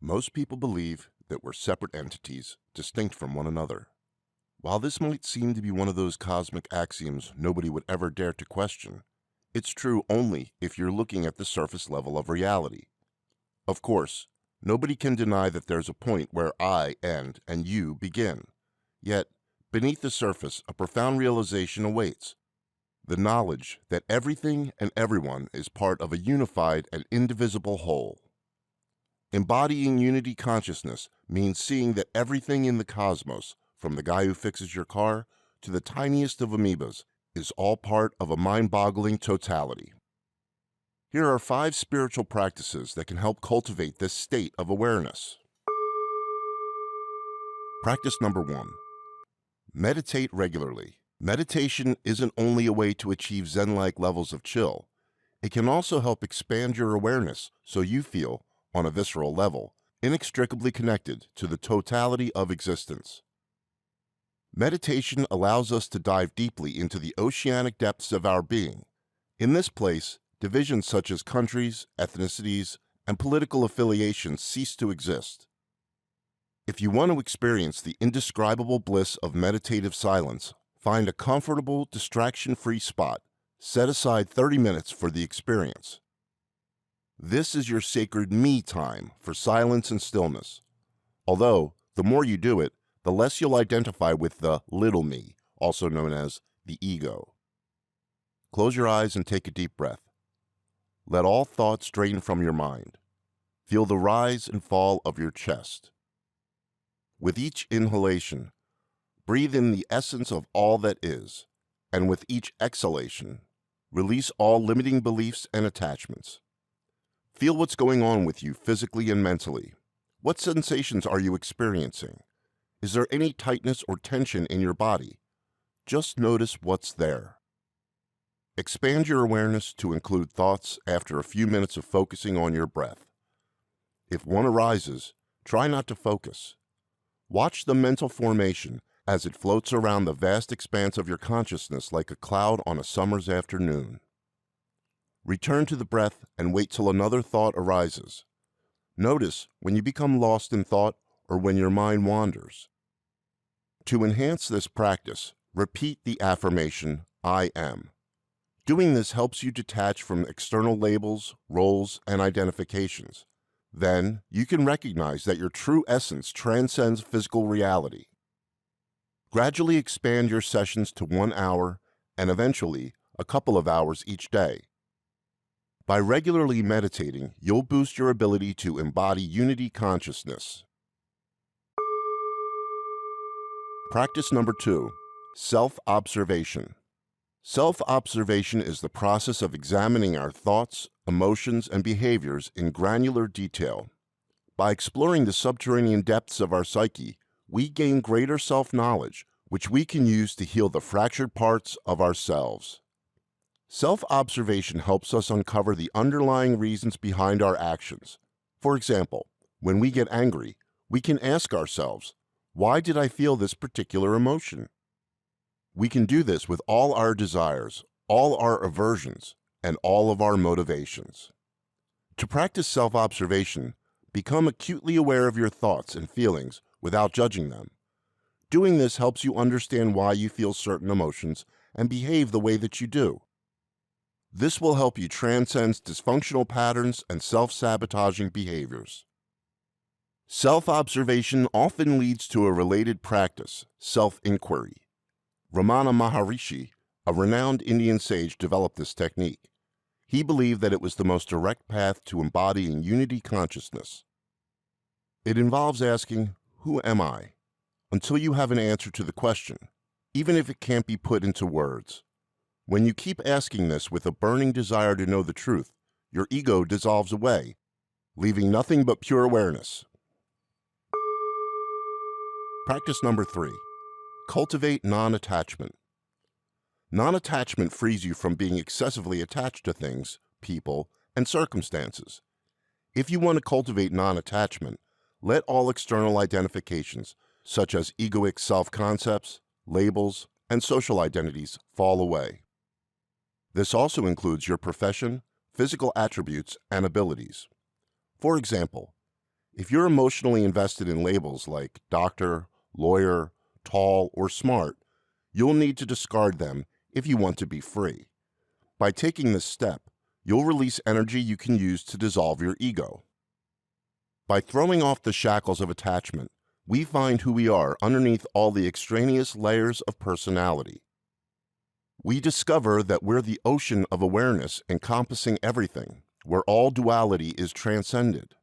Most people believe that we're separate entities, distinct from one another. While this might seem to be one of those cosmic axioms nobody would ever dare to question, it's true only if you're looking at the surface level of reality. Of course, nobody can deny that there's a point where I end and you begin. Yet, beneath the surface, a profound realization awaits. The knowledge that everything and everyone is part of a unified and indivisible whole. Embodying unity consciousness means seeing that everything in the cosmos, from the guy who fixes your car to the tiniest of amoebas, is all part of a mind-boggling totality. Here are 5 spiritual practices that can help cultivate this state of awareness. Practice number 1. Meditate regularly. Meditation isn't only a way to achieve Zen-like levels of chill. It can also help expand your awareness so you feel, on a visceral level, inextricably connected to the totality of existence. Meditation allows us to dive deeply into the oceanic depths of our being. In this place, divisions such as countries, ethnicities, and political affiliations cease to exist. If you want to experience the indescribable bliss of meditative silence, find a comfortable, distraction-free spot. Set aside 30 minutes for the experience. This is your sacred me time for silence and stillness. Although, the more you do it, the less you'll identify with the little me, also known as the ego. Close your eyes and take a deep breath. Let all thoughts drain from your mind. Feel the rise and fall of your chest. With each inhalation, breathe in the essence of all that is, and with each exhalation, release all limiting beliefs and attachments. Feel what's going on with you physically and mentally. What sensations are you experiencing? Is there any tightness or tension in your body? Just notice what's there. Expand your awareness to include thoughts after a few minutes of focusing on your breath. If one arises, try not to focus. Watch the mental formation as it floats around the vast expanse of your consciousness like a cloud on a summer's afternoon. Return to the breath and wait till another thought arises. Notice when you become lost in thought or when your mind wanders. To enhance this practice, repeat the affirmation, I am. Doing this helps you detach from external labels, roles, and identifications. Then, you can recognize that your true essence transcends physical reality. Gradually expand your sessions to 1 hour and eventually a couple of hours each day. By regularly meditating, you'll boost your ability to embody unity consciousness. Practice number 2, self-observation. Self-observation is the process of examining our thoughts, emotions, and behaviors in granular detail. By exploring the subterranean depths of our psyche, we gain greater self-knowledge, which we can use to heal the fractured parts of ourselves. Self-observation helps us uncover the underlying reasons behind our actions. For example, when we get angry, we can ask ourselves, why did I feel this particular emotion? We can do this with all our desires, all our aversions, and all of our motivations. To practice self-observation, become acutely aware of your thoughts and feelings without judging them. Doing this helps you understand why you feel certain emotions and behave the way that you do. This will help you transcend dysfunctional patterns and self-sabotaging behaviors. Self-observation often leads to a related practice, self-inquiry. Ramana Maharishi, a renowned Indian sage, developed this technique. He believed that it was the most direct path to embodying unity consciousness. It involves asking, who am I? Until you have an answer to the question, even if it can't be put into words. When you keep asking this with a burning desire to know the truth, your ego dissolves away, leaving nothing but pure awareness. Practice number 3, cultivate non-attachment. Non-attachment frees you from being excessively attached to things, people, and circumstances. If you want to cultivate non-attachment, let all external identifications, such as egoic self-concepts, labels, and social identities, fall away. This also includes your profession, physical attributes, and abilities. For example, If you're emotionally invested in labels like doctor, lawyer, tall, or smart, you'll need to discard them if you want to be free. By taking this step, you'll release energy you can use to dissolve your ego. By throwing off the shackles of attachment, we find who we are underneath all the extraneous layers of personality. We discover that we're the ocean of awareness encompassing everything, where all duality is transcended.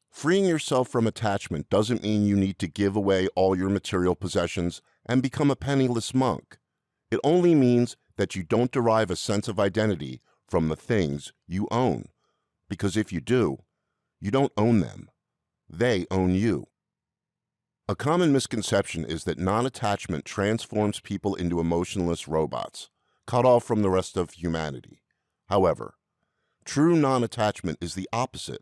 Freeing yourself from attachment doesn't mean you need to give away all your material possessions and become a penniless monk. It only means that you don't derive a sense of identity from the things you own, because if you do, you don't own them. They own you. A common misconception is that non-attachment transforms people into emotionless robots, cut off from the rest of humanity. However, true non-attachment is the opposite.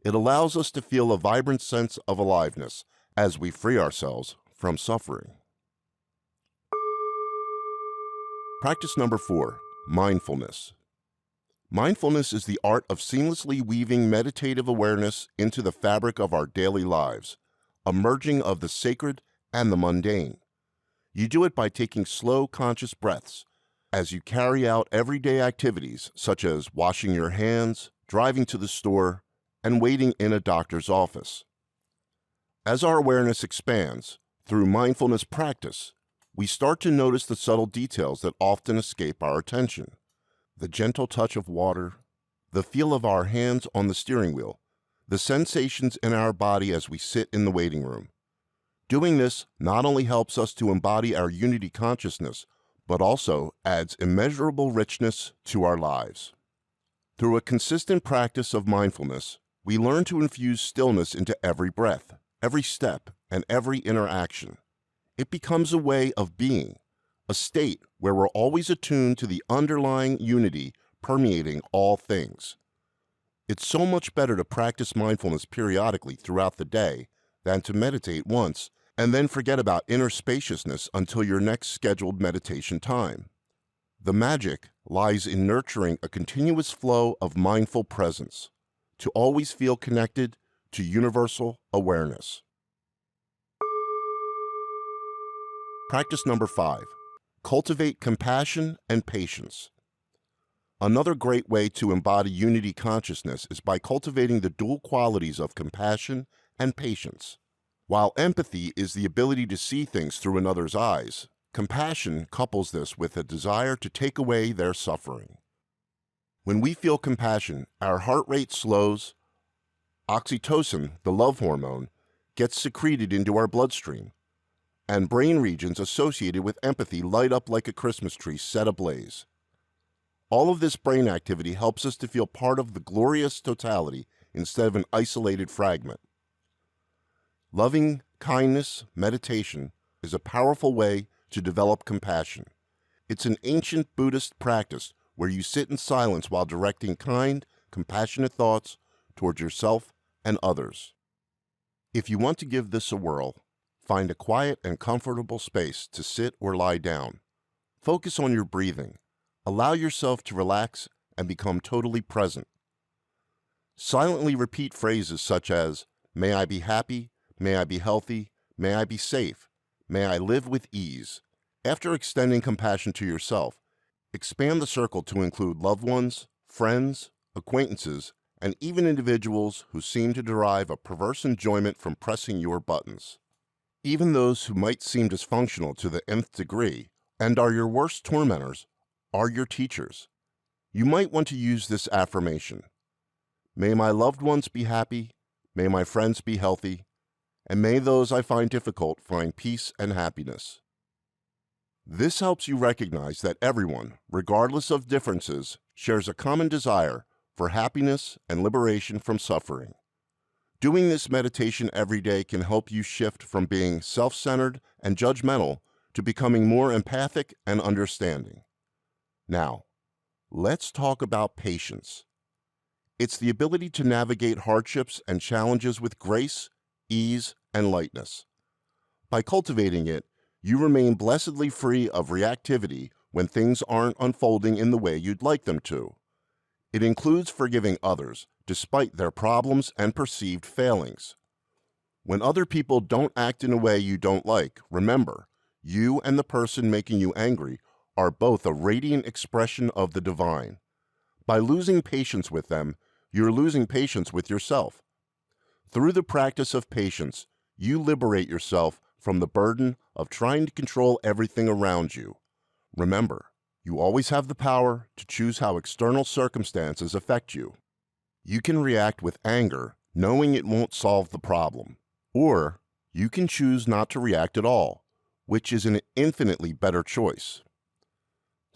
It allows us to feel a vibrant sense of aliveness as we free ourselves from suffering. Practice number 4, mindfulness. Mindfulness is the art of seamlessly weaving meditative awareness into the fabric of our daily lives, a merging of the sacred and the mundane. You do it by taking slow, conscious breaths as you carry out everyday activities such as washing your hands, driving to the store, and waiting in a doctor's office. As our awareness expands through mindfulness practice, we start to notice the subtle details that often escape our attention. The gentle touch of water, the feel of our hands on the steering wheel, the sensations in our body as we sit in the waiting room. Doing this not only helps us to embody our unity consciousness, but also adds immeasurable richness to our lives. Through a consistent practice of mindfulness, we learn to infuse stillness into every breath, every step, and every interaction. It becomes a way of being, a state where we're always attuned to the underlying unity permeating all things. It's so much better to practice mindfulness periodically throughout the day than to meditate once and then forget about inner spaciousness until your next scheduled meditation time. The magic lies in nurturing a continuous flow of mindful presence, to always feel connected to universal awareness. Practice number 5. Cultivate compassion and patience. Another great way to embody unity consciousness is by cultivating the dual qualities of compassion and patience. While empathy is the ability to see things through another's eyes, compassion couples this with a desire to take away their suffering. When we feel compassion, our heart rate slows, oxytocin, the love hormone, gets secreted into our bloodstream, and brain regions associated with empathy light up like a Christmas tree set ablaze. All of this brain activity helps us to feel part of the glorious totality instead of an isolated fragment. Loving kindness meditation is a powerful way to develop compassion. It's an ancient Buddhist practice where you sit in silence while directing kind, compassionate thoughts towards yourself and others. If you want to give this a whirl, find a quiet and comfortable space to sit or lie down. Focus on your breathing. Allow yourself to relax and become totally present. Silently repeat phrases such as, "May I be happy, may I be healthy, may I be safe, may I live with ease." After extending compassion to yourself, expand the circle to include loved ones, friends, acquaintances, and even individuals who seem to derive a perverse enjoyment from pressing your buttons. Even those who might seem dysfunctional to the nth degree and are your worst tormentors are your teachers. You might want to use this affirmation. May my loved ones be happy, may my friends be healthy, and may those I find difficult find peace and happiness. This helps you recognize that everyone, regardless of differences, shares a common desire for happiness and liberation from suffering. Doing this meditation every day can help you shift from being self-centered and judgmental to becoming more empathic and understanding. Now, let's talk about patience. It's the ability to navigate hardships and challenges with grace, ease, and lightness. By cultivating it, you remain blessedly free of reactivity when things aren't unfolding in the way you'd like them to. It includes forgiving others despite their problems and perceived failings. When other people don't act in a way you don't like, remember, you and the person making you angry are both a radiant expression of the divine. By losing patience with them, you're losing patience with yourself. Through the practice of patience, you liberate yourself from the burden of trying to control everything around you. Remember, you always have the power to choose how external circumstances affect you. You can react with anger, knowing it won't solve the problem. Or you can choose not to react at all, which is an infinitely better choice.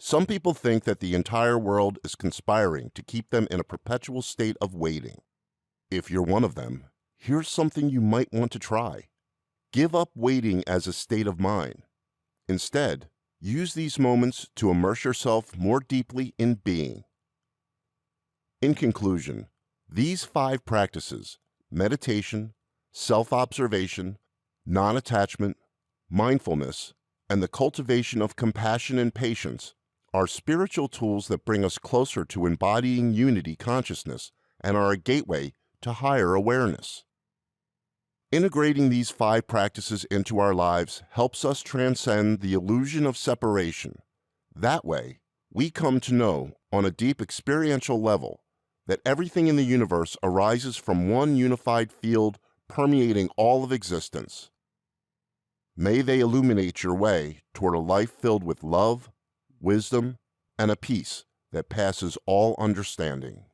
Some people think that the entire world is conspiring to keep them in a perpetual state of waiting. If you're one of them, here's something you might want to try. Give up waiting as a state of mind. Instead, use these moments to immerse yourself more deeply in being. In conclusion, these 5 practices, meditation, self-observation, non-attachment, mindfulness, and the cultivation of compassion and patience, are spiritual tools that bring us closer to embodying unity consciousness and are a gateway to higher awareness. Integrating these 5 practices into our lives helps us transcend the illusion of separation. That way, we come to know on a deep experiential level that everything in the universe arises from one unified field permeating all of existence. May they illuminate your way toward a life filled with love, wisdom, and a peace that passes all understanding.